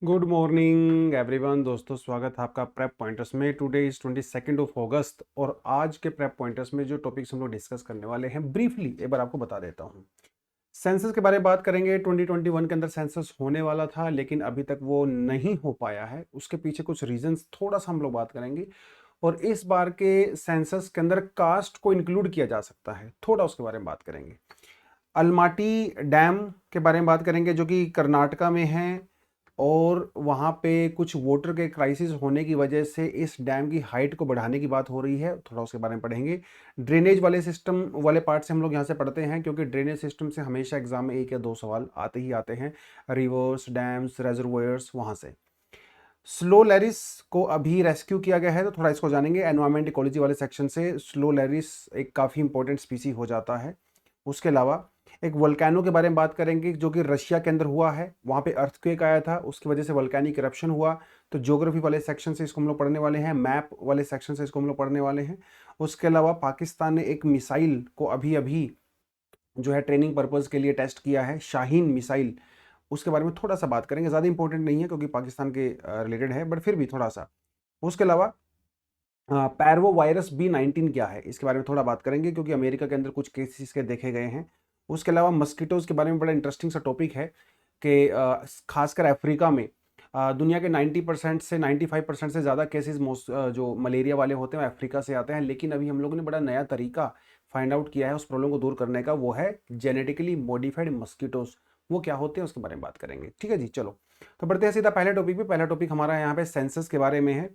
Good morning everyone दोस्तों, स्वागत है आपका प्रेप पॉइंटर्स में। टुडे इज 22 अगस्त और आज के प्रेप पॉइंटर्स में जो टॉपिक्स हम लोग डिस्कस करने वाले हैं ब्रीफली एक बार आपको बता देता हूं। सेंसस के बारे में बात करेंगे। 2021 के अंदर सेंसस होने वाला था लेकिन अभी तक वो नहीं हो पाया है। उसके पीछे कुछ रीजंस थोड़ा सा हम लोग बात करेंगे और इस बार के सेंसस के अंदर कास्ट को इंक्लूड किया जा सकता है, थोड़ा उसके बारे में बात करेंगे। अलमाटी डैम के बारे में बात करेंगे जो कि कर्नाटका में है और वहाँ पे कुछ वाटर के क्राइसिस होने की वजह से इस डैम की हाइट को बढ़ाने की बात हो रही है, थोड़ा उसके बारे में पढ़ेंगे। ड्रेनेज वाले सिस्टम वाले पार्ट से हम लोग यहाँ से पढ़ते हैं क्योंकि ड्रेनेज सिस्टम से हमेशा एग्जाम में 1 या 2 सवाल आते ही आते हैं। रिवर्स, डैम्स, रेजर्वोयर्स, वहाँ से। स्लो लैरिस को अभी रेस्क्यू किया गया है तो थोड़ा इसको जानेंगे। एनवायरमेंट इकोलॉजी वाले सेक्शन से स्लो लैरिस एक काफ़ी इंपॉर्टेंट स्पीसी हो जाता है। उसके अलावा एक वोल्केनो के बारे में बात करेंगे जो कि रशिया के अंदर हुआ है। वहाँ पे अर्थक्वेक आया था, उसकी वजह से वोल्केनिक इरप्शन हुआ। तो ज्योग्राफी वाले सेक्शन से इसको हम लोग पढ़ने वाले हैं, मैप वाले सेक्शन से इसको हम लोग पढ़ने वाले हैं। उसके अलावा पाकिस्तान ने एक मिसाइल को अभी अभी जो है ट्रेनिंग पर्पज़ के लिए टेस्ट किया है, शाहीन मिसाइल। उसके बारे में थोड़ा सा बात करेंगे, ज़्यादा इंपॉर्टेंट नहीं है क्योंकि पाकिस्तान के रिलेटेड है, बट फिर भी थोड़ा सा। उसके अलावा पैरवो वायरस B19 क्या है इसके बारे में थोड़ा बात करेंगे क्योंकि अमेरिका के अंदर कुछ केसेस के देखे गए हैं। उसके अलावा मस्कीटोज के बारे में बड़ा इंटरेस्टिंग सा टॉपिक है कि खासकर अफ्रीका में दुनिया के 90% से 95% से ज़्यादा केसेस जो मलेरिया वाले होते हैं अफ्रीका से आते हैं। लेकिन अभी हम लोगों ने बड़ा नया तरीका फाइंड आउट किया है उस प्रॉब्लम को दूर करने का, वो है जेनेटिकली मॉडिफाइड मस्कीटोज। वो क्या होते हैं उसके बारे में बात करेंगे। ठीक है जी, चलो तो बढ़ते हैं सीधा पहले टॉपिक पे। पहला टॉपिक हमारा यहाँ पे सेंसस के बारे में है।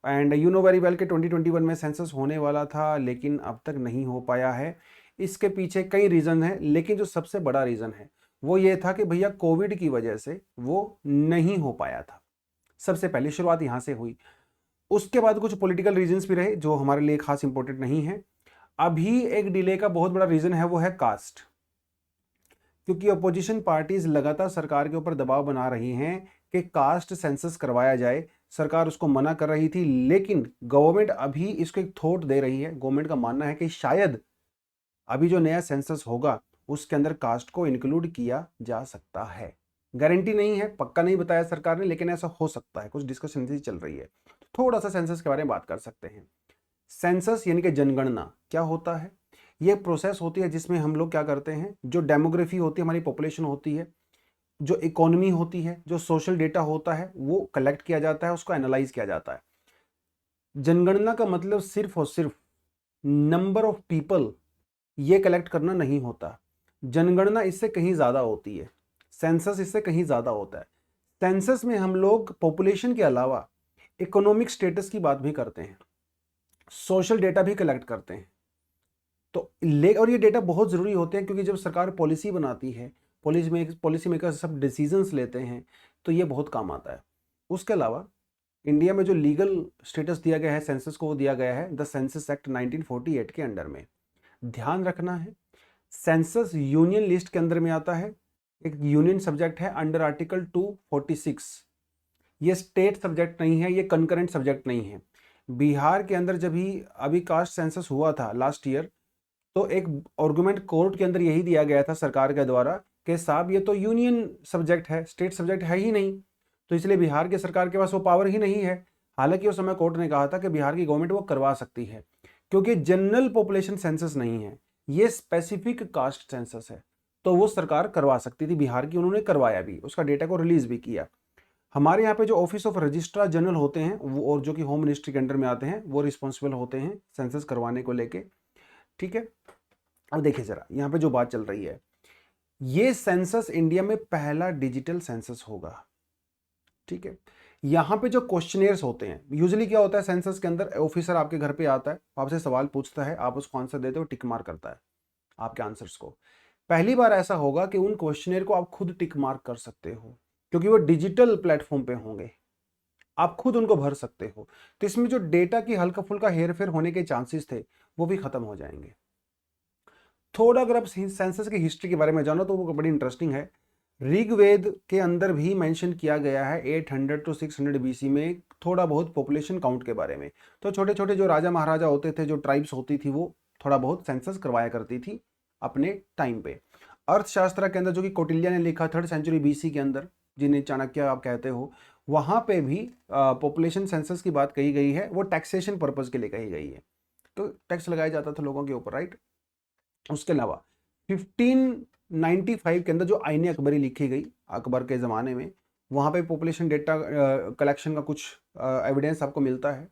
And you know very well कि 2021 में सेंसस होने वाला था लेकिन अब तक नहीं हो पाया है। इसके पीछे कई रीज़न हैं लेकिन जो सबसे बड़ा रीज़न है वो ये था कि भैया कोविड की वजह से वो नहीं हो पाया था। सबसे पहले शुरुआत यहाँ से हुई। उसके बाद कुछ पॉलिटिकल रीजंस भी रहे जो हमारे लिए खास इंपॉर्टेंट नहीं है। अभी एक डिले का बहुत बड़ा रीज़न है, वो है कास्ट। क्योंकि अपोजिशन पार्टीज लगातार सरकार के ऊपर दबाव बना रही हैं कि कास्ट सेंसस करवाया जाए। सरकार उसको मना कर रही थी लेकिन गवर्नमेंट अभी इसको एक थॉट दे रही है। गवर्नमेंट का मानना है कि शायद अभी जो नया सेंसस होगा उसके अंदर कास्ट को इंक्लूड किया जा सकता है। गारंटी नहीं है, पक्का नहीं बताया सरकार ने, लेकिन ऐसा हो सकता है। कुछ डिस्कशन चल रही है। थोड़ा सा सेंसस के बारे में बात कर सकते हैं। सेंसस यानी कि जनगणना क्या होता है? ये प्रोसेस होती है जिसमें हम लोग क्या करते हैं, जो डेमोग्राफी होती है, हमारी पॉपुलेशन होती है, जो इकोनॉमी होती है, जो सोशल डेटा होता है, वो कलेक्ट किया जाता है, उसको एनालाइज किया जाता है। जनगणना का मतलब सिर्फ और सिर्फ नंबर ऑफ पीपल ये कलेक्ट करना नहीं होता। जनगणना इससे कहीं ज़्यादा होती है, सेंसस इससे कहीं ज़्यादा होता है। सेंसस में हम लोग पॉपुलेशन के अलावा इकोनॉमिक स्टेटस की बात भी करते हैं, सोशल डेटा भी कलेक्ट करते हैं। तो ले और ये डेटा बहुत ज़रूरी होते हैं क्योंकि जब सरकार पॉलिसी बनाती है, पॉलिसी मेकर सब डिसीजंस लेते हैं, तो ये बहुत काम आता है। उसके अलावा इंडिया में जो लीगल स्टेटस दिया गया है सेंसस को, वो दिया गया है द सेंसस एक्ट 1948 के अंडर में। ध्यान रखना है, सेंसस यूनियन लिस्ट के अंदर में आता है। एक यूनियन सब्जेक्ट है अंडर आर्टिकल 246। ये स्टेट सब्जेक्ट नहीं है, ये कंकरेंट सब्जेक्ट नहीं है। बिहार के अंदर जब ही अभी कास्ट सेंसस हुआ था लास्ट ईयर, तो एक आर्गुमेंट कोर्ट के अंदर यही दिया गया था सरकार के द्वारा कि साहब ये तो यूनियन सब्जेक्ट है, स्टेट सब्जेक्ट है ही नहीं, तो इसलिए बिहार की सरकार के पास वो पावर ही नहीं है। हालांकि उस समय कोर्ट ने कहा था कि बिहार की गवर्नमेंट वो करवा सकती है क्योंकि जनरल पॉपुलेशन सेंसस नहीं है, ये स्पेसिफिक कास्ट सेंसस है, तो वो सरकार करवा सकती थी बिहार की। उन्होंने करवाया भी, उसका डेटा को रिलीज भी किया। हमारे यहाँ पे जो ऑफिस ऑफ रजिस्ट्रार जनरल होते हैं वो, और जो कि होम मिनिस्ट्री के अंडर में आते हैं, वो रिस्पॉन्सिबल होते हैं सेंसस करवाने को लेके। ठीक है, अब देखिए जरा यहाँ पे जो बात चल रही है, ये सेंसस इंडिया में पहला डिजिटल सेंसस होगा। ठीक है, यहाँ पे जो क्वेश्चनेयर्स होते हैं, यूजुअली क्या होता है सेंसस के अंदर, ऑफिसर आपके घर पे आता है, आपसे सवाल पूछता है, आप उसको आंसर देते हो, टिक मार्क करता है आपके आंसर्स को। पहली बार ऐसा होगा कि उन क्वेश्चनेयर को आप खुद टिक मार्क कर सकते हो क्योंकि वो डिजिटल प्लेटफॉर्म पे होंगे, आप खुद उनको भर सकते हो। तो इसमें जो डेटा की हल्का फुल्का हेर फेर होने के चांसेस थे वो भी खत्म हो जाएंगे। थोड़ा अगर आप सेंसस की हिस्ट्री के बारे में जानो तो वो बड़ी इंटरेस्टिंग है। ऋग्वेद के अंदर भी मेंशन किया गया है 800 टू 600 बीसी में थोड़ा बहुत पॉपुलेशन काउंट के बारे में। तो छोटे छोटे जो राजा महाराजा होते थे, जो ट्राइब्स होती थी, वो थोड़ा बहुत सेंसस करवाया करती थी अपने टाइम पे। अर्थशास्त्र के अंदर जो कि कौटिल्य ने लिखा 3rd सेंचुरी बीसी के अंदर, जिन्हें चाणक्य आप कहते हो, वहाँ पे भी पॉपुलेशन सेंसस की बात कही गई है, वो टैक्सेशन पर्पज के लिए कही गई है। तो टैक्स लगाया जाता था लोगों के ऊपर, राइट। उसके अलावा 1595 के अंदर जो आईन अकबरी लिखी गई अकबर के ज़माने में, वहाँ पे पॉपुलेशन डेटा कलेक्शन का कुछ एविडेंस आपको मिलता है।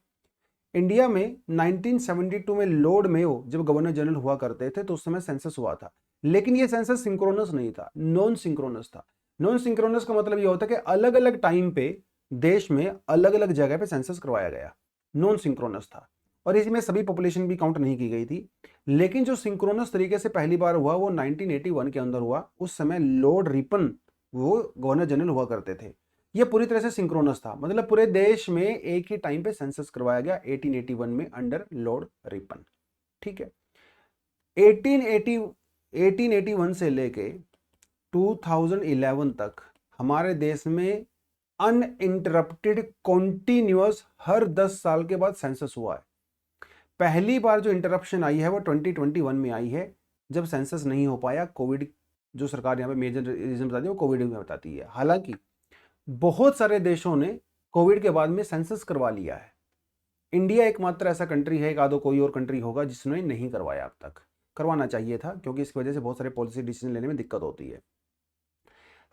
इंडिया में 1972 में लॉर्ड मेयो जब गवर्नर जनरल हुआ करते थे तो उस समय सेंसस हुआ था, लेकिन ये सेंसस सिंक्रोनस नहीं था, नॉन सिंक्रोनस था। नॉन सिंक्रोनस का मतलब ये होता है कि अलग अलग टाइम पे देश में अलग अलग जगह पे सेंसस करवाया गया, नॉन सिंक्रोनस था। और इसमें सभी पॉपुलेशन भी काउंट नहीं की गई थी। लेकिन जो सिंक्रोनस तरीके से पहली बार हुआ वो 1981 के अंदर हुआ। उस समय लॉर्ड रिपन वो गवर्नर जनरल हुआ करते थे। ये पूरी तरह से सिंक्रोनस था, मतलब पूरे देश में एक ही टाइम पे सेंसस करवाया गया 1881 में अंडर लॉर्ड रिपन। ठीक है। 1881 से लेके 2011 तक हमारे देश में अनइंटरप्टेड कॉन्टिन्यूअस हर 10 साल के बाद सेंसस हुआ है। पहली बार जो इंटरप्शन आई है वो 2021 में आई है, जब सेंसस नहीं हो पाया। कोविड, जो सरकार यहाँ पे मेजर रीजन बताती है वो कोविड में बताती है। हालांकि बहुत सारे देशों ने कोविड के बाद में सेंसस करवा लिया है। इंडिया एकमात्र ऐसा कंट्री है, एक आधो कोई और कंट्री होगा जिसने नहीं करवाया अब तक। करवाना चाहिए था, क्योंकि इसकी वजह से बहुत सारे पॉलिसी डिसीजन लेने में दिक्कत होती है।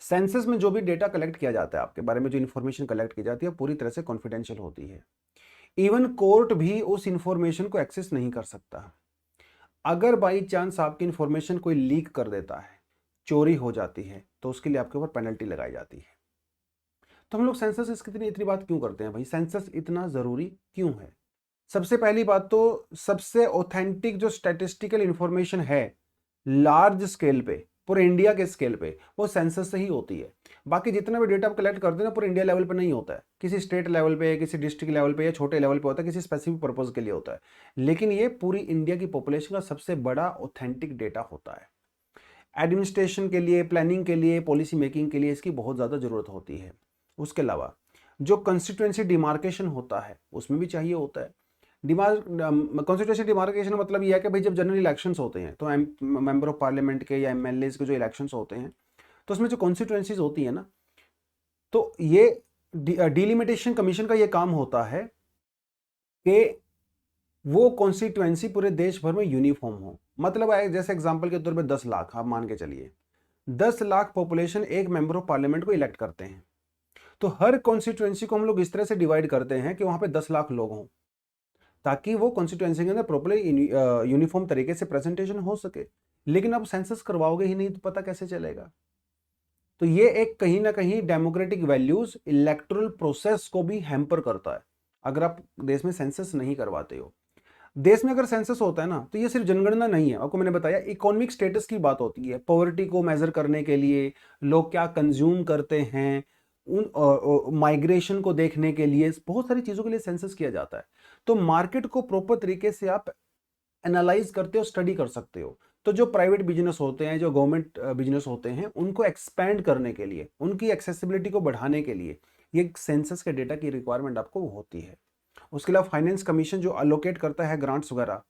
सेंसस में जो भी डेटा कलेक्ट किया जाता है, आपके बारे में जो इन्फॉर्मेशन कलेक्ट की जाती है, पूरी तरह से कॉन्फिडेंशियल होती है। इवन कोर्ट भी उस इंफॉर्मेशन को एक्सेस नहीं कर सकता। अगर बाई चांस आपकी इंफॉर्मेशन कोई लीक कर देता है, चोरी हो जाती है, तो उसके लिए आपके ऊपर पेनल्टी लगाई जाती है। तो हम लोग सेंसस इसकी इतनी बात क्यों करते हैं भाई? सेंसस इतना जरूरी क्यों है? सबसे पहली बात तो सबसे ऑथेंटिक जो स्टैटिस्टिकल इंफॉर्मेशन है लार्ज स्केल पे, पूरे इंडिया के स्केल पे, वो सेंसस से ही होती है। बाकी जितना भी डेटा आप कलेक्ट करते हैं ना, पूरे इंडिया लेवल पे नहीं होता है, किसी स्टेट लेवल पे, किसी डिस्ट्रिक्ट लेवल पे या छोटे लेवल पे होता है, किसी स्पेसिफिक पर्पज के लिए होता है। लेकिन ये पूरी इंडिया की पॉपुलेशन का सबसे बड़ा ऑथेंटिक डेटा होता है। एडमिनिस्ट्रेशन के लिए, प्लानिंग के लिए, पॉलिसी मेकिंग के लिए इसकी बहुत ज़्यादा ज़रूरत होती है। उसके अलावा जो कंस्टिट्यूएंसी डिमार्केशन होता है उसमें भी चाहिए होता है। कॉन्स्टिट्यूएंसी डिमार्केशन मतलब यह है कि भाई जब जनरल इलेक्शंस होते हैं तो मेंबर ऑफ पार्लियामेंट के या एमएलएज के जो इलेक्शंस होते हैं, तो उसमें जो कॉन्स्टिट्यूएंसीज होती है ना, तो ये डिलिमिटेशन कमीशन का ये काम होता है कि वो कॉन्स्टिट्यूएंसी पूरे देश भर में यूनिफॉर्म हो। मतलब जैसे एग्जांपल के तौर पे 10 लाख आप मान के चलिए, 10 लाख पॉपुलेशन एक मेंबर ऑफ पार्लियामेंट को इलेक्ट करते हैं। तो हर कॉन्स्टिट्यूएंसी को हम लोग इस तरह से डिवाइड करते हैं कि वहां पे 10 लाख लोग हों, ताकि वो कॉन्स्टिट्यूएंसी के अंदर प्रॉपर्ली यूनिफॉर्म तरीके से प्रेजेंटेशन हो सके। लेकिन आप सेंसस करवाओगे ही नहीं तो पता कैसे चलेगा? तो ये एक कहीं ना कहीं डेमोक्रेटिक वैल्यूज, इलेक्टोरल प्रोसेस को भी हैम्पर करता है अगर आप देश में सेंसस नहीं करवाते हो। देश में अगर सेंसस होता है ना, तो ये सिर्फ जनगणना नहीं है, आपको मैंने बताया इकोनॉमिक स्टेटस की बात होती है। पॉवर्टी को मेजर करने के लिए, लोग क्या कंज्यूम करते हैं, उन माइग्रेशन को देखने के लिए, बहुत सारी चीजों के लिए सेंसस किया जाता है। तो मार्केट को प्रॉपर तरीके से आप एनालाइज करते हो, स्टडी कर सकते हो। तो जो प्राइवेट बिजनेस होते हैं, जो गवर्नमेंट बिजनेस होते हैं, उनको एक्सपैंड करने के लिए, उनकी एक्सेसिबिलिटी को बढ़ाने के लिए ये सेंसस के डेटा की रिक्वायरमेंट आपको होती है। उसके अलावा फाइनेंस कमीशन जो अलोकेट करता है ग्रांट्स वगैरह,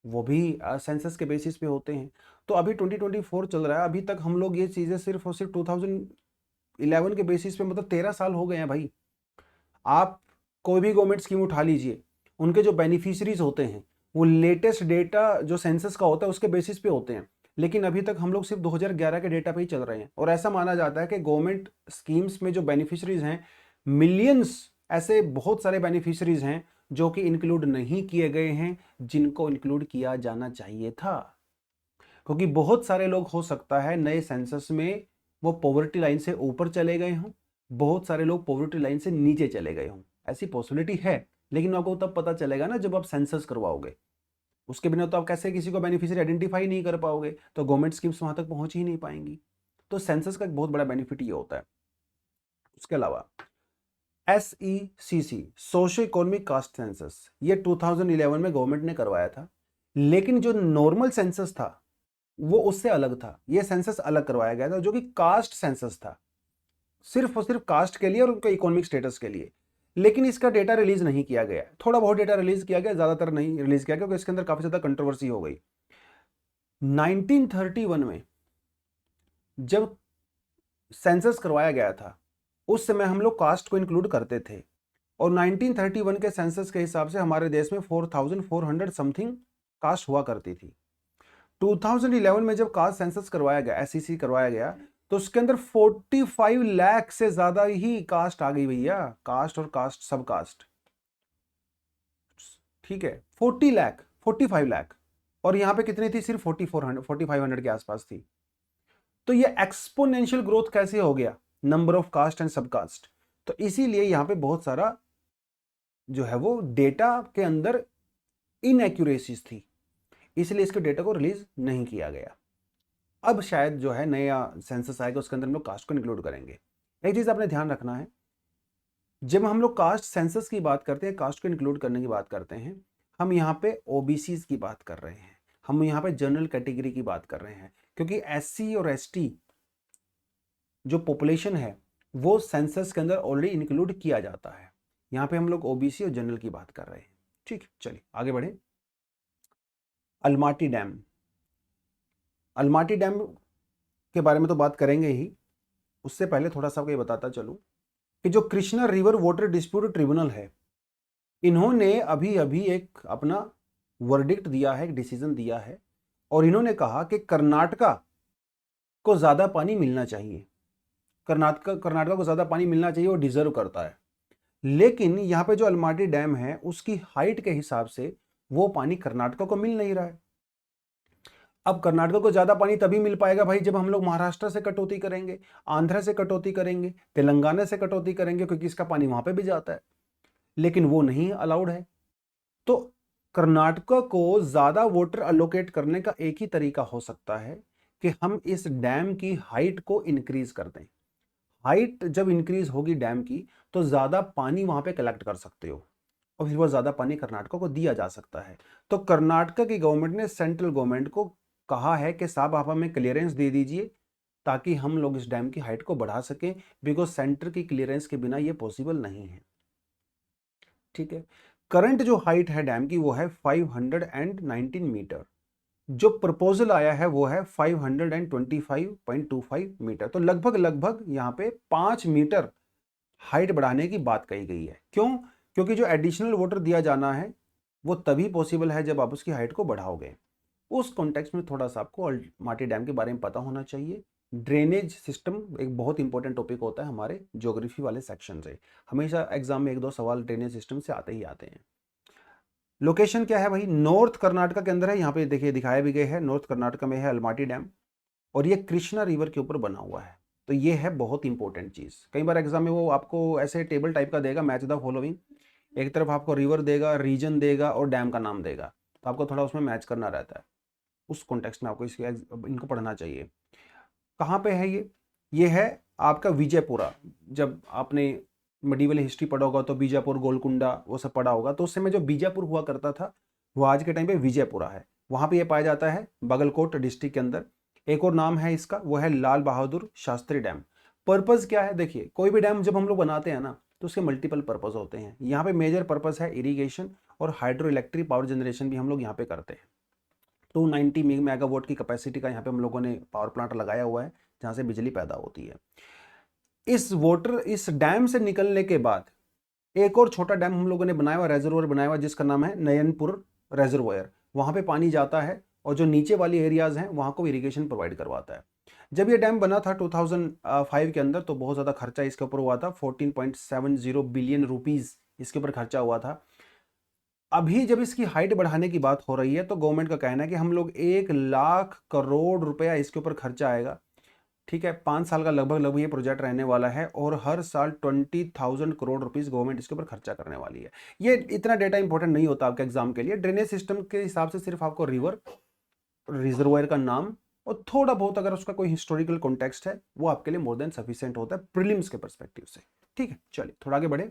वो भी सेंसस के बेसिस पे होते हैं। तो अभी 2024 चल रहा है, अभी तक हम लोग ये चीज़ें सिर्फ और सिर्फ 2011 के बेसिस पे, मतलब 13 साल हो गए हैं भाई। आप कोई भी गवर्नमेंट स्कीम उठा लीजिए, उनके जो बेनिफिशरीज होते हैं वो लेटेस्ट डेटा जो सेंसस का होता है उसके बेसिस पे होते हैं। लेकिन अभी तक हम लोग सिर्फ 2011 के डेटा पे ही चल रहे हैं। और ऐसा माना जाता है कि गवर्नमेंट स्कीम्स में जो बेनिफिशरीज हैं, मिलियंस ऐसे बहुत सारे बेनिफिशरीज हैं जो कि इंक्लूड नहीं किए गए हैं, जिनको इंक्लूड किया जाना चाहिए था। क्योंकि बहुत सारे लोग हो सकता है नए सेंसस में वो पॉवर्टी लाइन से ऊपर चले गए हों, बहुत सारे लोग पॉवर्टी लाइन से नीचे चले गए हों, ऐसी पॉसिबिलिटी है। लेकिन आपको तब पता चलेगा ना जब आप सेंसस करवाओगे। उसके बिना तो आप कैसे किसी को बेनिफिशियरी आइडेंटिफाई नहीं कर पाओगे, तो गवर्नमेंट स्कीम्स वहां तक पहुंच ही नहीं पाएंगी। तो सेंसस का एक बहुत बड़ा बेनिफिट ये होता है। उसके अलावा SECC, socio economic caste census, ये 2011 में गवर्नमेंट ने करवाया था। लेकिन जो नॉर्मल सेंसस था वो उससे अलग था। ये सेंसस अलग करवाया गया था जो कि कास्ट सेंसस था, सिर्फ और सिर्फ कास्ट के लिए और उनके इकोनॉमिक स्टेटस के लिए। लेकिन इसका डेटा रिलीज नहीं किया गया, थोड़ा बहुत डेटा रिलीज किया गया, ज्यादातर नहीं रिलीज किया गया, क्योंकि इसके अंदर काफी ज्यादा कंट्रोवर्सी हो गई। 1931 में जब सेंसस करवाया गया था उस समय हम लोग कास्ट को इंक्लूड करते थे, और 1931 के सेंसस के हिसाब से हमारे देश में 4400 समथिंग कास्ट हुआ करती थी। 2011 में जब कास्ट सेंसस करवाया गया, एससीसी करवाया गया, तो उसके अंदर 45 लाख से ज्यादा ही कास्ट आ गई भैया, कास्ट और कास्ट सब कास्ट, ठीक है, 40 लाख 45 लाख, और यहां पे कितनी थी, सिर्फ 4500 के आसपास थी। तो ये एक्सपोनेंशियल ग्रोथ कैसे हो गया, नंबर ऑफ कास्ट एंड सब कास्ट। तो इसीलिए यहां पे बहुत सारा जो है वो डेटा के अंदर इनएक्यूरेसीज थी, इसलिए इसके डेटा को रिलीज नहीं किया गया। अब शायद जो है नया सेंसस आएगा, उसके अंदर हम लोग कास्ट को इंक्लूड करेंगे। एक चीज आपने ध्यान रखना है, जब हम लोग कास्ट सेंसस की बात करते हैं, कास्ट को इंक्लूड करने की बात करते हैं, हम यहाँ पे ओबीसीज की बात कर रहे हैं, हम यहाँ पे जनरल कैटेगरी की बात कर रहे हैं, क्योंकि एससी और एसटी जो पॉपुलेशन है वो सेंसस के अंदर ऑलरेडी इंक्लूड किया जाता है। यहाँ पे हम लोग ओबीसी और जनरल की बात कर रहे हैं। ठीक, चलिए आगे बढ़े। अलमाटी डैम, अलमाटी डैम के बारे में तो बात करेंगे ही, उससे पहले थोड़ा सा आपको ये बताता चलूं कि जो Krishna river water dispute tribunal है, इन्होंने अभी अभी एक अपना वर्डिक्ट दिया है, एक डिसीजन दिया है, और इन्होंने कहा कि कर्नाटका को ज्यादा पानी मिलना चाहिए, कर्नाटका को ज्यादा पानी मिलना चाहिए, वो डिजर्व करता है। लेकिन यहाँ पे जो अलमाटी डैम है उसकी हाइट के हिसाब से वो पानी कर्नाटका को मिल नहीं रहा है। अब कर्नाटका को ज्यादा पानी तभी मिल पाएगा भाई जब हम लोग महाराष्ट्र से कटौती करेंगे, आंध्र से कटौती करेंगे, तेलंगाना से कटौती करेंगे, क्योंकि इसका पानी वहां पे भी जाता है, लेकिन वो नहीं अलाउड है। तो कर्नाटका को ज्यादा वाटर अलोकेट करने का एक ही तरीका हो सकता है कि हम इस डैम की हाइट को इंक्रीज कर दें। हाइट जब इंक्रीज होगी डैम की, तो ज्यादा पानी वहां पे कलेक्ट कर सकते हो, और फिर वो ज्यादा पानी कर्नाटका को दिया जा सकता है। तो कर्नाटका की गवर्नमेंट ने सेंट्रल गवर्नमेंट को कहा है कि साहब आप हमें क्लियरेंस दे दीजिए ताकि हम लोग इस डैम की हाइट को बढ़ा सकें, बिकॉज सेंटर की क्लियरेंस के बिना ये पॉसिबल नहीं है। ठीक है, करंट जो हाइट है डैम की वो है 519 मीटर, जो प्रपोजल आया है वो है 525.25 मीटर। तो लगभग लगभग यहाँ पे 5 मीटर हाइट बढ़ाने की बात कही गई है। क्यों? क्योंकि जो एडिशनल वाटर दिया जाना है वो तभी पॉसिबल है जब आप उसकी हाइट को बढ़ाओगे। उस कॉन्टेक्स्ट में थोड़ा सा आपको अलमाटी डैम के बारे में पता होना चाहिए। ड्रेनेज सिस्टम एक बहुत इंपॉर्टेंट टॉपिक होता है हमारे ज्योग्राफी वाले सेक्शन से, हमेशा एग्जाम में 1-2 सवाल ड्रेनेज सिस्टम से आते ही आते हैं। लोकेशन क्या है भाई, नॉर्थ कर्नाटका के अंदर है, यहाँ पे देखिए दिखाया भी गया है, नॉर्थ कर्नाटका में है अलमाटी डैम, और ये कृष्णा रिवर के ऊपर बना हुआ है। तो ये है बहुत इंपॉर्टेंट चीज। कई बार एग्जाम में वो आपको ऐसे टेबल टाइप का देगा, मैच द फॉलोइंग, एक तरफ आपको रिवर देगा, रीजन देगा और डैम का नाम देगा, तो आपको थोड़ा उसमें मैच करना रहता है। उस कॉन्टेक्स्ट में आपको इनको पढ़ना चाहिए। कहाँ पे है ये है आपका विजयपुरा। जब आपने मेडिवल हिस्ट्री पढ़ा होगा तो बीजापुर, गोलकुंडा वो सब पढ़ा होगा, तो उस समय जो बीजापुर हुआ करता था वो आज के टाइम पे विजयपुरा है। वहां पे ये पाया जाता है बागलकोट डिस्ट्रिक्ट के अंदर। एक और नाम है इसका, वो है लाल बहादुर शास्त्री डैम। पर्पज क्या है, देखिए कोई भी डैम जब हम लोग बनाते हैं ना तो उसके मल्टीपल पर्पज होते हैं। यहाँ पे मेजर पर्पज है इरिगेशन और हाइड्रो इलेक्ट्रिक पावर जनरेशन भी हम लोग यहाँ पे करते हैं। 290 मेगावाट की कैपेसिटी का यहाँ पे हम लोगों ने पावर प्लांट लगाया हुआ है जहाँ से बिजली पैदा होती है। इस डैम से निकलने के बाद एक और छोटा डैम हम लोगों ने बनाया हुआ, रेजर्वोयर बनाया हुआ, जिसका नाम है नयनपुर रेजर्वोयर। वहां पे पानी जाता है और जो नीचे वाली एरियाज हैं वहां को इरिगेशन प्रोवाइड करवाता है। जब ये डैम बना था 2005 के अंदर तो बहुत ज़्यादा खर्चा इसके ऊपर हुआ था, 14.70 बिलियन रुपीज़ इसके ऊपर खर्चा हुआ था। अभी जब इसकी हाइट बढ़ाने की बात हो रही है तो गवर्नमेंट का कहना है कि हम लोग 1 लाख करोड़ रुपया इसके ऊपर खर्चा आएगा। ठीक है, 5 साल का लगभग लगभग ये प्रोजेक्ट रहने वाला है और हर साल 20,000 करोड़ रुपीस गवर्नमेंट इसके ऊपर खर्चा करने वाली है। ये इतना डेटा इंपॉर्टेंट नहीं होता आपके एग्जाम के लिए। ड्रेनेज सिस्टम के हिसाब से सिर्फ आपको रिवर, रिजर्वायर का नाम और थोड़ा बहुत अगर उसका कोई हिस्टोरिकल कॉन्टेक्स्ट है वो आपके लिए मोर देन सफिशिएंट होता है प्रीलिम्स के परस्पेक्टिव से। ठीक है, चलिए थोड़ा आगे बढ़े।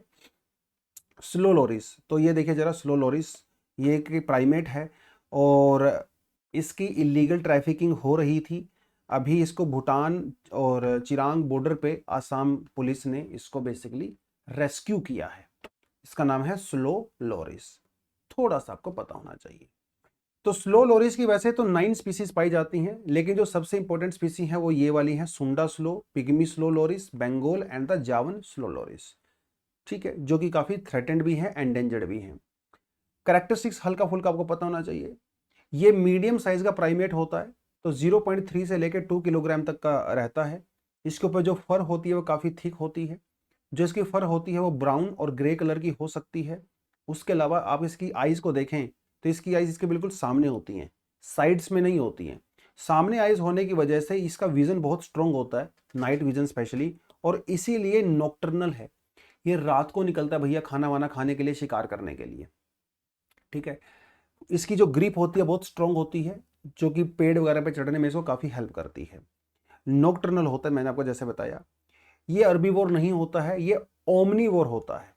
स्लो लोरिस, तो ये देखिए जरा, स्लो लोरिस ये एक प्राइमेट है और इसकी इलीगल ट्रैफिकिंग हो रही थी। अभी इसको भूटान और चिरांग बॉर्डर पे आसाम पुलिस ने इसको बेसिकली रेस्क्यू किया है। इसका नाम है स्लो लोरिस, थोड़ा सा आपको पता होना चाहिए। तो स्लो लोरिस की वैसे तो 9 स्पीसीज पाई जाती हैं, लेकिन जो सबसे इंपॉर्टेंट स्पीसी है वो ये वाली है, Sunda slow, pygmy slow loris, Bengal and the Javan slow loris. ठीक है, जो कि काफी थ्रेटेंड भी है, एंडेंजर्ड भी है। कैरेक्टरिस्टिक्स हल्का फुल्का आपको पता होना चाहिए। ये मीडियम साइज का प्राइमेट होता है, तो 0.3 से लेकर 2 किलोग्राम तक का रहता है। इसके ऊपर जो फर होती है वो काफी थिक होती है। जो इसकी फर होती है वो ब्राउन और ग्रे कलर की हो सकती है। उसके अलावा आप इसकी आईज को देखें तो इसकी आईज इसके बिल्कुल सामने होती हैं, साइड्स में नहीं होती हैं। सामने आईज होने की वजह से इसका विजन बहुत स्ट्रांग होता है, नाइट विजन स्पेशली, और इसीलिए नॉक्टर्नल है। ये रात को निकलता है भैया खाना वाना खाने के लिए, शिकार करने के लिए। ठीक है, इसकी जो ग्रिप होती है बहुत स्ट्रांग होती है, जो कि पेड़ वगैरह पे चढ़ने में इसको काफी हेल्प करती है। नॉक्टर्नल होता है, मैंने आपको जैसे बताया। ये अर्बीवोर नहीं होता है, ये ओमनीवोर होता है।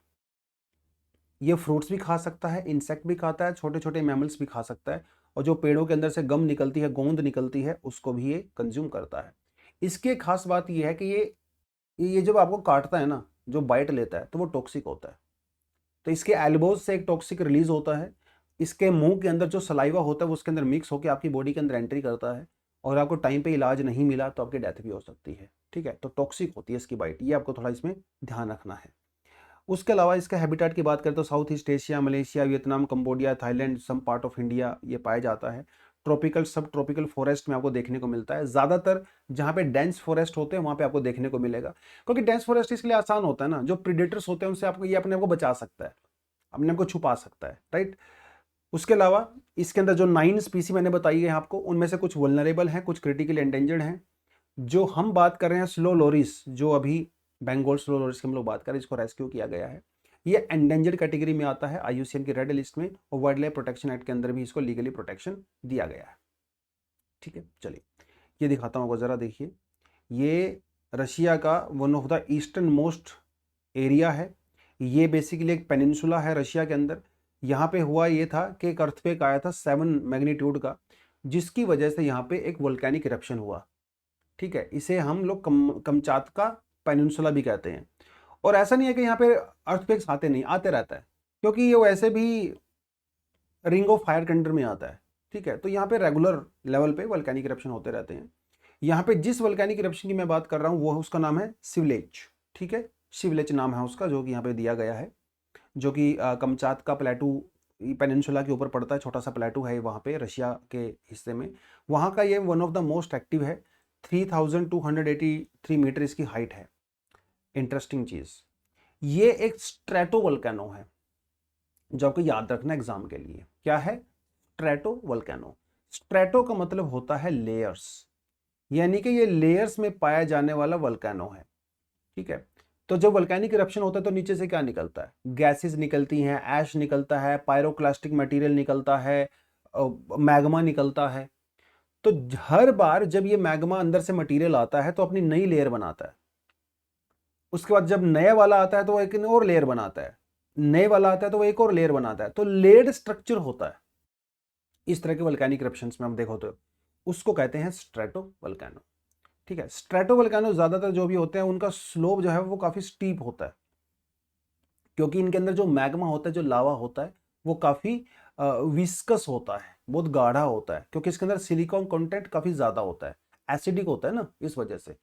ये फ्रूट्स भी खा सकता है, इंसेक्ट भी खाता है, छोटे छोटे मैमल्स भी खा सकता है, और जो पेड़ों के अंदर से गम निकलती है, गोंद निकलती है, उसको भी ये कंज्यूम करता है। इसकी एक खास बात ये है कि ये जब आपको काटता है ना, जो बाइट लेता है, तो वो टॉक्सिक होता है। तो इसके एल्बोज से एक टॉक्सिक रिलीज होता है। इसके मुंह के अंदर जो सलाइवा होता है वो उसके अंदर मिक्स होकर आपकी बॉडी के अंदर एंट्री करता है, और आपको टाइम पे इलाज नहीं मिला तो आपकी डेथ भी हो सकती है। ठीक है, तो टॉक्सिक होती है इसकी बाइट, ये आपको थोड़ा इसमें ध्यान रखना है। उसके अलावा इसके हैबिटेट की बात करें तो south east Asia, Malaysia, Vietnam, Cambodia, Thailand, some part of India ये पाया जाता है। ट्रॉपिकल सब ट्रॉपिकल फॉरेस्ट में आपको देखने को मिलता है। ज़्यादातर जहाँ पे डेंस फॉरेस्ट होते हैं वहाँ पे आपको देखने को मिलेगा, क्योंकि डेंस फॉरेस्ट इसलिए आसान होता है ना, जो प्रीडेटर्स होते हैं उनसे आपको ये अपने आप को बचा सकता है, अपने आप को छुपा सकता है, राइट। उसके अलावा इसके अंदर जो 9 स्पीसी मैंने बताई है आपको, उनमें से कुछ वल्नरेबल हैं, कुछ क्रिटिकली एंडेंजर्ड हैं। जो हम बात कर रहे हैं स्लो लोरिस, जो अभी बंगाल स्लो लोरिस की हम लोग बात करें, इसको रेस्क्यू किया गया है, ये एंडेंजर्ड कैटेगरी में आता है IUCN की रेड लिस्ट में, और वाइल्ड लाइफ प्रोटेक्शन एक्ट के अंदर भी इसको लीगली प्रोटेक्शन दिया गया है। ठीक है, चलिए ये दिखाता हूँ आपको, जरा देखिए। ये रशिया का one of the eastern most area है। ये बेसिकली एक पेनिनसुला है रशिया के अंदर। यहाँ पे हुआ ये था कि एक अर्थक्वेक आया था 7 मैग्नीट्यूड का, जिसकी वजह से यहाँ पे एक वोल्केनिक इरप्शन हुआ। ठीक है, इसे हम लोग कमचातका पेनिनसुला भी कहते हैं। और ऐसा नहीं है कि यहाँ पे अर्थक्वेक्स आते नहीं, आते रहता है, क्योंकि ये वैसे भी रिंग ऑफ फायर के अंडर में आता है। ठीक है, तो यहाँ पे रेगुलर लेवल पे वोल्केनिक इरप्शन होते रहते हैं। यहाँ पे जिस वोल्केनिक इरप्शन की मैं बात कर रहा हूँ वो उसका नाम है शिवलेच। ठीक है, शिवलेच नाम है उसका, जो कि यहाँ पे दिया गया है, जो कि कमचातका प्लेटू पेनिनसुला के ऊपर पड़ता है। छोटा सा प्लेटू है वहाँ पे रशिया के हिस्से में। वहाँ का ये one of the most active है। 3283 मीटर इसकी हाइट है। इंटरेस्टिंग चीज, ये एक स्ट्रेटो वोल्केनो है, जो आपको याद रखना एग्जाम के लिए। क्या है? Strato volcano. स्ट्रेटो का मतलब होता है लेयर्स, यानी कि ये लेयर्स में पाया जाने वाला वोल्केनो है। ठीक है, तो जब वोल्केनिक इरप्शन होता है तो नीचे से क्या निकलता है? गैसेस निकलती हैं, ऐश निकलता है, पायरोक्लास्टिक मटेरियल निकलता है, मैग्मा निकलता है। तो हर बार जब ये मैग्मा अंदर से मटेरियल आता है तो अपनी नई लेयर बनाता है। उसके बाद जब नया वाला आता है तो वो एक और लेयर बनाता है, नए वाला आता है तो वो एक और लेयर बनाता है, तो लेयर्ड स्ट्रक्चर होता है। इस तरह के वोल्केनिक इरप्शंस में हम देखो तो उसको कहते हैं स्ट्रेटो वोल्केनो। ठीक है, स्ट्रेटो वोल्केनो ज्यादातर जो भी होते हैं उनका स्लोप जो है वो काफी स्टीप होता है, क्योंकि इनके अंदर जो मैग्मा होता है, जो लावा होता है, वो काफी विस्कस होता है, बहुत गाढ़ा होता है, क्योंकि इसके अंदर सिलिकॉन कंटेंट काफी ज्यादा होता है, एसिडिक होता है ना, इस वजह से।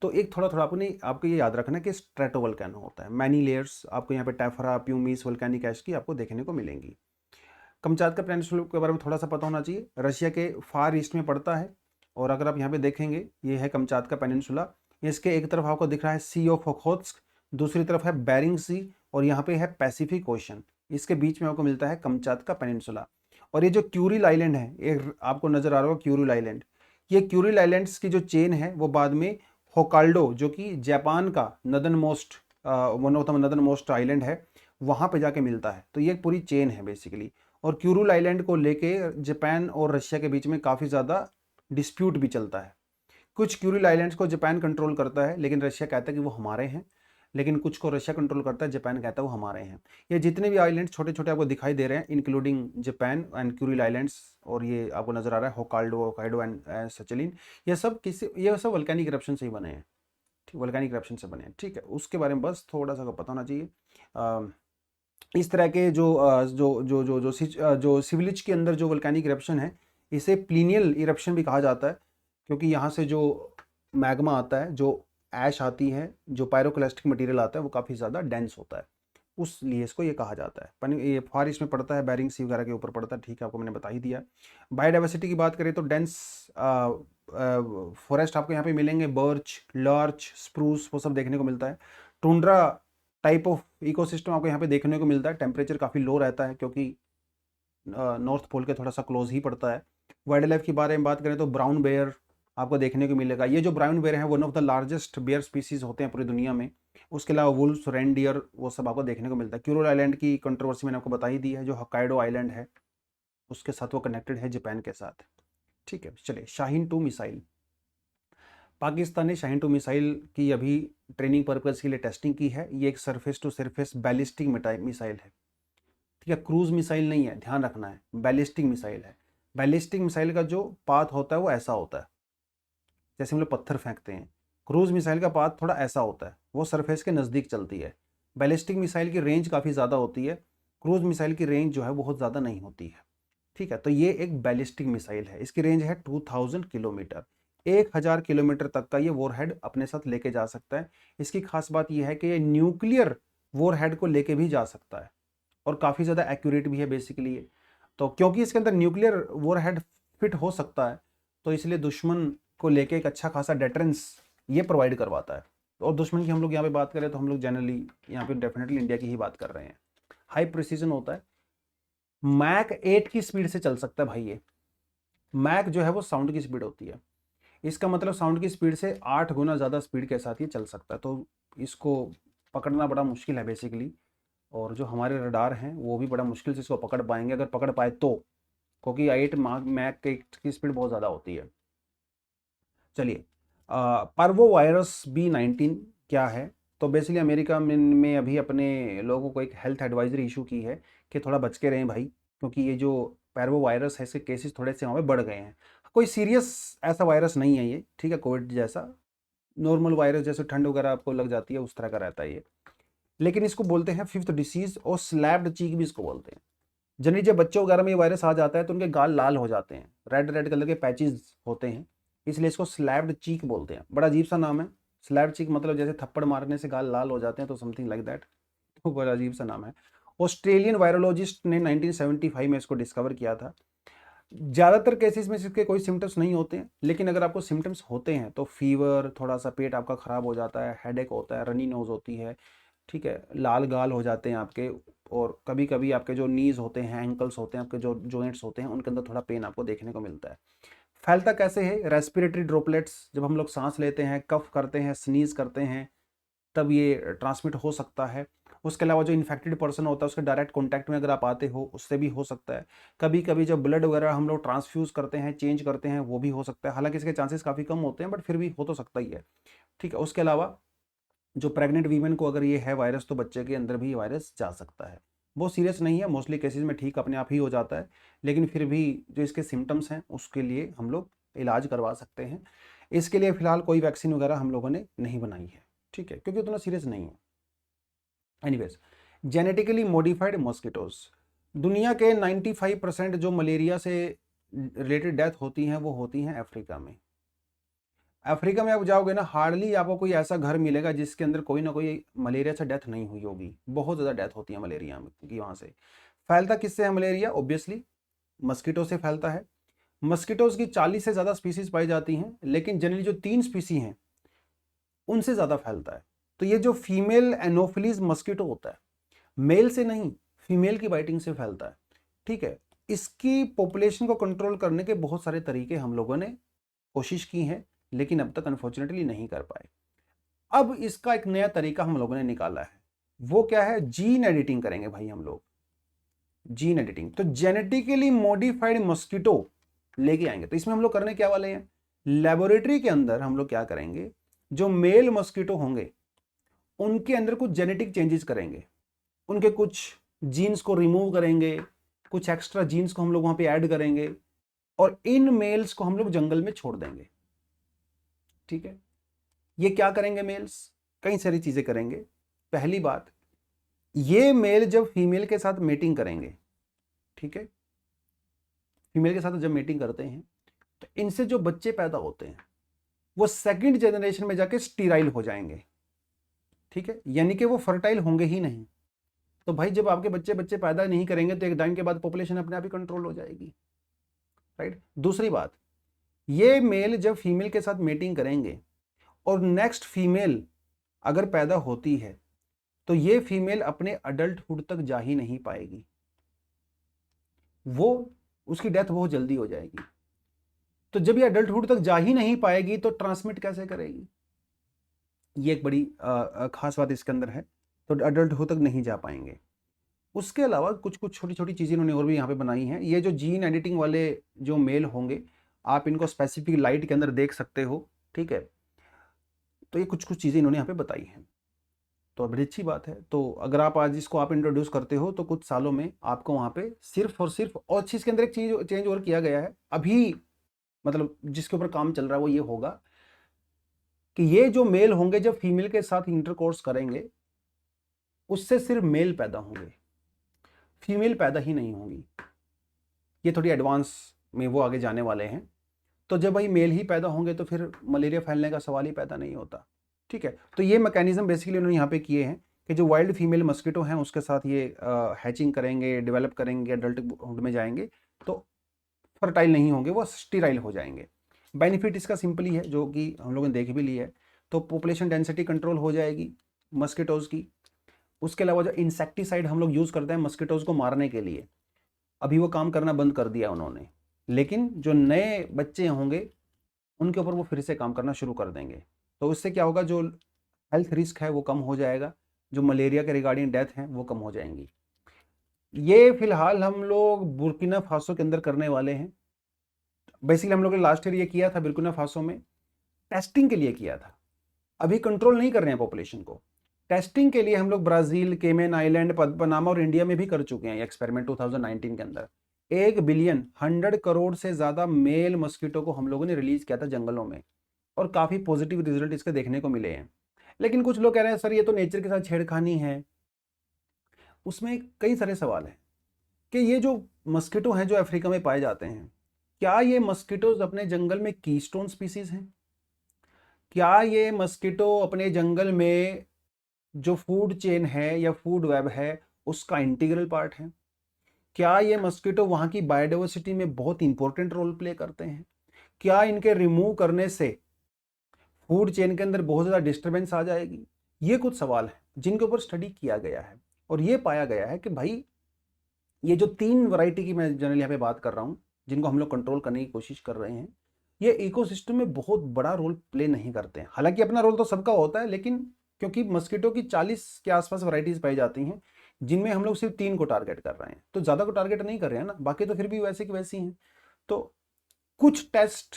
तो एक थोड़ा थोड़ा आपको ये याद रखना है कि स्ट्रेटो वोल्केनो होता है। मैनी लेयर्स आपको यहाँ पे टेफरा, प्यूमिस, वोल्केनिक ऐश की आपको देखने को मिलेंगी। कमचातका पेनिनसुला के बारे में थोड़ा सा पता होना चाहिए। रशिया के फार ईस्ट में पड़ता है, और अगर आप यहाँ पे देखेंगे, ये है कमचातका पेनिनसुला। इसके एक तरफ आपको दिख रहा है सी ऑफ ओखोत्स्क, दूसरी तरफ है बेरिंग सी, और यहाँ पे है पैसिफिक ओशन। इसके बीच में आपको मिलता है कमचातका पेनिनसुला। और ये जो क्यूरिल आइलैंड है, एक आपको नजर आ रहा होगा क्यूरिल आइलैंड, ये क्यूरिल आइलैंड्स की जो चेन है वो बाद में होकाल्डो, जो कि जापान का northern most one of the northern most island है, वहाँ पे जाके मिलता है। तो ये एक पूरी चेन है बेसिकली। और क्यूरिल आइलैंड को लेके जापान और रशिया के बीच में काफ़ी ज़्यादा डिस्प्यूट भी चलता है। कुछ क्यूरिल आइलैंड्स को जापान कंट्रोल करता है, लेकिन रशिया कहता है कि वो हमारे हैं, लेकिन कुछ को रशिया कंट्रोल करता है, जापान कहता है वो हमारे हैं। ये जितने भी आइलैंड्स छोटे छोटे आपको दिखाई दे रहे हैं, including Japan and Kuril islands, और ये आपको नजर आ रहा है होकाल्डो, होकाइडो एंड सचिलिन, ये सब वोल्केनिक इरप्शन से ही बने हैं। ठीक, वोल्केनिक इरप्शन से बने हैं। ठीक है, उसके बारे में बस थोड़ा सा पता होना चाहिए। इस तरह के जो सिविलिज के अंदर जो वोल्केनिक इरप्शन है, इसे प्लीनियल इरप्शन भी कहा जाता है, क्योंकि यहाँ से जो मैग्मा आता है, जो ऐश आती है, जो पायरोक्लास्टिक मटेरियल आता है, वो काफ़ी ज़्यादा डेंस होता है, उस लिए इसको ये कहा जाता है। पर ये फार ईस्ट में पड़ता है, बेरिंग सी वगैरह के ऊपर पड़ता है, ठीक है, आपको मैंने बता ही दिया। बायोडाइवर्सिटी की बात करें तो डेंस फॉरेस्ट आपको यहाँ पे मिलेंगे, बर्च, लर्च, स्प्रूस, वो सब देखने को मिलता है। टुंड्रा टाइप ऑफ इकोसिस्टम आपको यहाँ पे देखने को मिलता है। टेम्परेचर काफ़ी लो रहता है, क्योंकि नॉर्थ पोल के थोड़ा सा क्लोज ही पड़ता है। वाइल्ड लाइफ के बारे में बात करें तो ब्राउन बेयर आपको देखने को मिलेगा। ये जो ब्राउन बेयर है, one of the largest bear species होते हैं पूरी दुनिया में। उसके अलावा वुल्फ्स, रेनडियर, वो सब आपको देखने को मिलता है। क्यूरोल आइलैंड की कंट्रोवर्सी मैंने आपको बता ही दी है, जो हक्काइडो आइलैंड है उसके साथ वो कनेक्टेड है जापान के साथ। ठीक है, चलिए, शाहीन 2 मिसाइल। पाकिस्तान ने शाहीन 2 मिसाइल की अभी ट्रेनिंग पर्पज़ के लिए टेस्टिंग की है। ये एक surface to surface ballistic missile है, ठीक है, क्रूज मिसाइल नहीं है, ध्यान रखना है, बैलिस्टिक मिसाइल है। बैलिस्टिक मिसाइल का जो पाथ होता है वो ऐसा होता है, जैसे हम लोग पत्थर फेंकते हैं। क्रूज मिसाइल का पाथ थोड़ा ऐसा होता है, वो सरफेस के नज़दीक चलती है। बैलिस्टिक मिसाइल की रेंज काफ़ी ज़्यादा होती है, क्रूज मिसाइल की रेंज जो है बहुत ज़्यादा नहीं होती है। ठीक है, तो ये एक बैलिस्टिक मिसाइल है, इसकी रेंज है 2000 किलोमीटर। 1000 किलोमीटर तक का ये वॉरहेड अपने साथ लेके जा सकता है। इसकी खास बात यह है कि ये न्यूक्लियर वॉरहेड को लेके भी जा सकता है, और काफ़ी ज़्यादा एक्यूरेट भी है बेसिकली ये। तो क्योंकि इसके अंदर न्यूक्लियर वॉरहेड फिट हो सकता है, तो इसलिए दुश्मन को लेके एक अच्छा खासा डेटरेंस ये प्रोवाइड करवाता है। और दुश्मन की हम लोग यहाँ पे बात करें तो हम लोग जनरली यहाँ पे डेफिनेटली इंडिया की ही बात कर रहे हैं। हाई प्रिसीजन होता है, मैक 8 की स्पीड से चल सकता है भाई ये। मैक जो है वो साउंड की स्पीड होती है, इसका मतलब साउंड की स्पीड से 8 गुना ज़्यादा स्पीड के साथ ये चल सकता है। तो इसको पकड़ना बड़ा मुश्किल है बेसिकली, और जो हमारे रडार हैं वो भी बड़ा मुश्किल से इसको पकड़ पाएंगे, अगर पकड़ पाए तो, क्योंकि 8 मैक की स्पीड बहुत ज़्यादा होती है। चलिए, पार्वो वायरस B19 क्या है? तो बेसिकली अमेरिका में अभी अपने लोगों को एक हेल्थ एडवाइजरी इशू की है कि थोड़ा बच के रहें भाई, क्योंकि ये जो पैरवो वायरस है इसके केसेस थोड़े से वहाँ पे बढ़ गए हैं। कोई सीरियस ऐसा वायरस नहीं है ये, ठीक है, कोविड जैसा नॉर्मल वायरस जैसे ठंड वगैरह आपको लग जाती है उस तरह का रहता है ये। लेकिन इसको बोलते हैं फिफ्थ डिसीज, और स्लैब्ड चीक भी इसको बोलते हैं। जनरली जब बच्चों वगैरह में ये वायरस आ जाता है तो उनके गाल लाल हो जाते हैं, रेड रेड कलर के पैचेस होते हैं, इसलिए इसको स्लैब्ड चीक बोलते हैं। बड़ा अजीब सा नाम है, स्लैब्ड चीक मतलब जैसे थप्पड़ मारने से गाल लाल हो जाते हैं, तो समथिंग लाइक दैट। तो बड़ा अजीब सा नाम है। ऑस्ट्रेलियन वायरोलॉजिस्ट ने 1975 में इसको डिस्कवर किया था। ज़्यादातर केसेस में इसके कोई सिम्टम्स नहीं होते हैं, लेकिन अगर आपको सिम्टम्स होते हैं तो फीवर, थोड़ा सा पेट आपका ख़राब हो जाता है, हेडेक होता है, रनी नोज होती है, ठीक है, लाल गाल हो जाते हैं आपके, और कभी कभी आपके जो नीज होते हैं, एंकल्स होते हैं, आपके जो जॉइंट्स होते हैं, उनके अंदर थोड़ा पेन आपको देखने को मिलता है। फैलता कैसे है? रेस्पिरेटरी ड्रॉपलेट्स, जब हम लोग सांस लेते हैं, कफ करते हैं, स्नीज करते हैं, तब ये ट्रांसमिट हो सकता है। उसके अलावा जो इन्फेक्टेड पर्सन होता है उसके डायरेक्ट कॉन्टैक्ट में अगर आप आते हो, उससे भी हो सकता है। कभी कभी जब ब्लड वगैरह हम लोग ट्रांसफ्यूज करते हैं, चेंज करते हैं, वो भी हो सकता है। हालांकि इसके चांसेस काफ़ी कम होते हैं, बट फिर भी हो तो सकता ही है। ठीक है, उसके अलावा जो प्रेग्नेंट वीमेन को अगर ये है वायरस, तो बच्चे के अंदर भी वायरस जा सकता है। वो सीरियस नहीं है, मोस्टली केसेस में ठीक अपने आप ही हो जाता है, लेकिन फिर भी जो इसके सिम्टम्स हैं उसके लिए हम लोग इलाज करवा सकते हैं। इसके लिए फ़िलहाल कोई वैक्सीन वगैरह हम लोगों ने नहीं बनाई है, ठीक है, क्योंकि उतना सीरियस नहीं है। एनीवेज, जेनेटिकली मॉडिफाइड मॉस्किटोज, दुनिया के 95% जो मलेरिया से रिलेटेड डेथ होती हैं वो होती हैं अफ्रीका में। अफ्रीका में आप जाओगे ना, हार्डली आपको कोई ऐसा घर मिलेगा जिसके अंदर कोई ना कोई मलेरिया से डेथ नहीं हुई होगी। बहुत ज़्यादा डेथ होती है मलेरिया में की वहाँ से। फैलता किससे है मलेरिया? ऑब्वियसली मस्कीटो से फैलता है। मस्कीटोज की 40 से ज़्यादा स्पीसीज पाई जाती हैं, लेकिन जनरली जो 3 स्पीसी हैं उनसे ज़्यादा फैलता है। तो ये जो फीमेल एनोफिलीज मस्कीटो होता है, मेल से नहीं, फीमेल की बाइटिंग से फैलता है। ठीक है, इसकी पॉपुलेशन को कंट्रोल करने के बहुत सारे तरीके हम लोगों ने कोशिश की है, लेकिन अब तक अनफॉर्चुनेटली नहीं कर पाए। अब इसका एक नया तरीका हम लोगों ने निकाला है, वो क्या है? जीन एडिटिंग करेंगे भाई हम लोग, जीन एडिटिंग। तो जेनेटिकली मॉडिफाइड मस्कीटो लेके आएंगे। तो इसमें हम लोग करने क्या वाले हैं? लेबोरेटरी के अंदर हम लोग क्या करेंगे, जो मेल मस्कीटो होंगे उनके अंदर कुछ जेनेटिक चेंजेस करेंगे, उनके कुछ जीन्स को रिमूव करेंगे, कुछ एक्स्ट्रा जीन्स को हम लोग वहां पे ऐड करेंगे, और इन मेल्स को हम लोग जंगल में छोड़ देंगे। ठीक है, ये क्या करेंगे मेल्स? कई सारी चीजें करेंगे। पहली बात, ये मेल जब फीमेल के साथ मेटिंग करेंगे, ठीक है, फीमेल के साथ जब मेटिंग करते हैं तो इनसे जो बच्चे पैदा होते हैं वो सेकंड जनरेशन में जाके स्टीराइल हो जाएंगे, ठीक है, यानी कि वो फर्टाइल होंगे ही नहीं। तो भाई जब आपके बच्चे बच्चे पैदा नहीं करेंगे तो एक टाइम के बाद पॉपुलेशन अपने आप ही कंट्रोल हो जाएगी, राइट। दूसरी बात, ये मेल जब फीमेल के साथ मेटिंग करेंगे और नेक्स्ट फीमेल अगर पैदा होती है तो ये फीमेल अपने अडल्टहुड तक जा ही नहीं पाएगी, वो उसकी डेथ बहुत जल्दी हो जाएगी। तो जब ये अडल्टहुड तक जा ही नहीं पाएगी तो ट्रांसमिट कैसे करेगी, ये एक बड़ी खास बात इसके अंदर है। तो अडल्टहुड तक नहीं जा पाएंगे। उसके अलावा कुछ कुछ छोटी छोटी चीज़ें इन्होंने और भी यहाँ पे बनाई हैं। ये जो जीन एडिटिंग वाले जो मेल होंगे आप इनको स्पेसिफिक लाइट के अंदर देख सकते हो, ठीक है। तो ये कुछ कुछ चीज़ें इन्होंने यहाँ पे बताई हैं, तो बड़ी अच्छी बात है। तो अगर आप आज इसको आप इंट्रोड्यूस करते हो तो कुछ सालों में आपको वहाँ पे सिर्फ और सिर्फ, और चीज़ के अंदर एक चीज़ चेंज और किया गया है अभी, मतलब जिसके ऊपर काम चल रहा है वो ये होगा कि ये जो मेल होंगे जब फीमेल के साथ इंटरकोर्स करेंगे उससे सिर्फ मेल पैदा होंगे, फीमेल पैदा ही नहीं होंगी। ये थोड़ी एडवांस में वो आगे जाने वाले हैं। तो जब भाई मेल ही पैदा होंगे तो फिर मलेरिया फैलने का सवाल ही पैदा नहीं होता, ठीक है। तो ये मैकेनिज्म बेसिकली उन्होंने यहाँ पे किए हैं कि जो वाइल्ड फीमेल मस्कीटो हैं उसके साथ ये हैचिंग करेंगे, डेवलप करेंगे, अडल्टहुड में जाएंगे तो फर्टाइल नहीं होंगे, वो स्टीराइल हो जाएंगे। बेनिफिट इसका सिंपली है जो कि हम लोगों ने देख भी लिया है। तो पॉपुलेशन डेंसिटी कंट्रोल हो जाएगी मस्कीटोज़ की। उसके अलावा जो इंसेक्टिसाइड हम लोग यूज़ करते हैं मस्कीटोज़ को मारने के लिए, अभी वो काम करना बंद कर दिया उन्होंने, लेकिन जो नए बच्चे होंगे उनके ऊपर वो फिर से काम करना शुरू कर देंगे। तो उससे क्या होगा, जो हेल्थ रिस्क है वो कम हो जाएगा, जो मलेरिया के रिगार्डिंग डेथ हैं वो कम हो जाएंगी। ये फिलहाल हम लोग बुर्किना फासो के अंदर करने वाले हैं। बेसिकली हम लोग ने लास्ट ईयर ये किया था बुर्किना फासो में, टेस्टिंग के लिए किया था। अभी कंट्रोल नहीं कर रहे हैं पॉपुलेशन को, टेस्टिंग के लिए हम लोग ब्राज़ील, केमन आइलैंड, पनामा और इंडिया में भी कर चुके हैं एक्सपेरिमेंट 2019 के अंदर। 1 बिलियन 100 करोड़ से ज़्यादा मेल मस्कीटो को हम लोगों ने रिलीज़ किया था जंगलों में, और काफ़ी पॉजिटिव रिजल्ट इसके देखने को मिले हैं। लेकिन कुछ लोग कह रहे हैं सर ये तो नेचर के साथ छेड़खानी है। उसमें कई सारे सवाल हैं कि ये जो मस्कीटो हैं जो अफ्रीका में पाए जाते हैं, क्या ये मस्कीटोज अपने जंगल में कीस्टोन स्पीसीज हैं? क्या ये मस्कीटो अपने जंगल में जो फूड चेन है या फूड वेब है उसका इंटीग्रल पार्ट है? क्या ये मस्कीटो वहाँ की बायोडाइवर्सिटी में बहुत इंपॉर्टेंट रोल प्ले करते हैं? क्या इनके रिमूव करने से फूड चेन के अंदर बहुत ज़्यादा डिस्टर्बेंस आ जाएगी? ये कुछ सवाल हैं जिनके ऊपर स्टडी किया गया है, और ये पाया गया है कि भाई ये जो 3 वैरायटी की मैं जनरल यहाँ पे बात कर रहा हूँ जिनको हम लोग कंट्रोल करने की कोशिश कर रहे हैं, ये इकोसिस्टम में बहुत बड़ा रोल प्ले नहीं करते हैं। हालांकि अपना रोल तो सबका होता है, लेकिन क्योंकि मस्कीटो की 40 के आसपास वैरायटीज पाई जाती हैं जिनमें हम लोग सिर्फ 3 को टारगेट कर रहे हैं, तो ज़्यादा को टारगेट नहीं कर रहे हैं ना, बाकी तो फिर भी वैसे की वैसी हैं। तो कुछ टेस्ट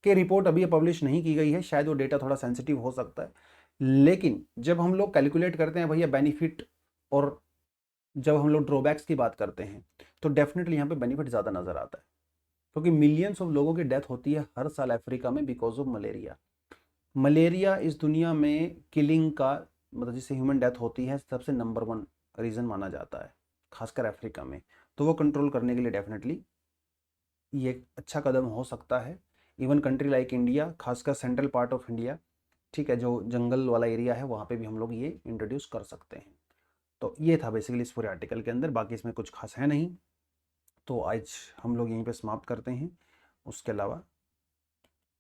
के रिपोर्ट अभी पब्लिश नहीं की गई है, शायद वो डेटा थोड़ा सेंसिटिव हो सकता है, लेकिन जब हम लोग कैलकुलेट करते हैं भैया बेनिफिट और जब हम लोग ड्रॉबैक्स की बात करते हैं तो डेफिनेटली यहाँ पे बेनिफिट ज़्यादा नज़र आता है, क्योंकि मिलियंस ऑफ लोगों की डेथ होती है हर साल अफ्रीका में बिकॉज ऑफ मलेरिया। मलेरिया इस दुनिया में किलिंग का, मतलब जिससे ह्यूमन डेथ होती है, सबसे नंबर 1 रीज़न माना जाता है, खासकर अफ्रीका में। तो वो कंट्रोल करने के लिए डेफिनेटली ये एक अच्छा कदम हो सकता है। इवन कंट्री लाइक इंडिया, खासकर सेंट्रल पार्ट ऑफ इंडिया, ठीक है, जो जंगल वाला एरिया है वहाँ पे भी हम लोग ये इंट्रोड्यूस कर सकते हैं। तो ये था बेसिकली इस पूरे आर्टिकल के अंदर, बाकी इसमें कुछ खास है नहीं। तो आज हम लोग यहीं पे समाप्त करते हैं। उसके अलावा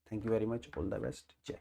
thank you very much, all the best, जय।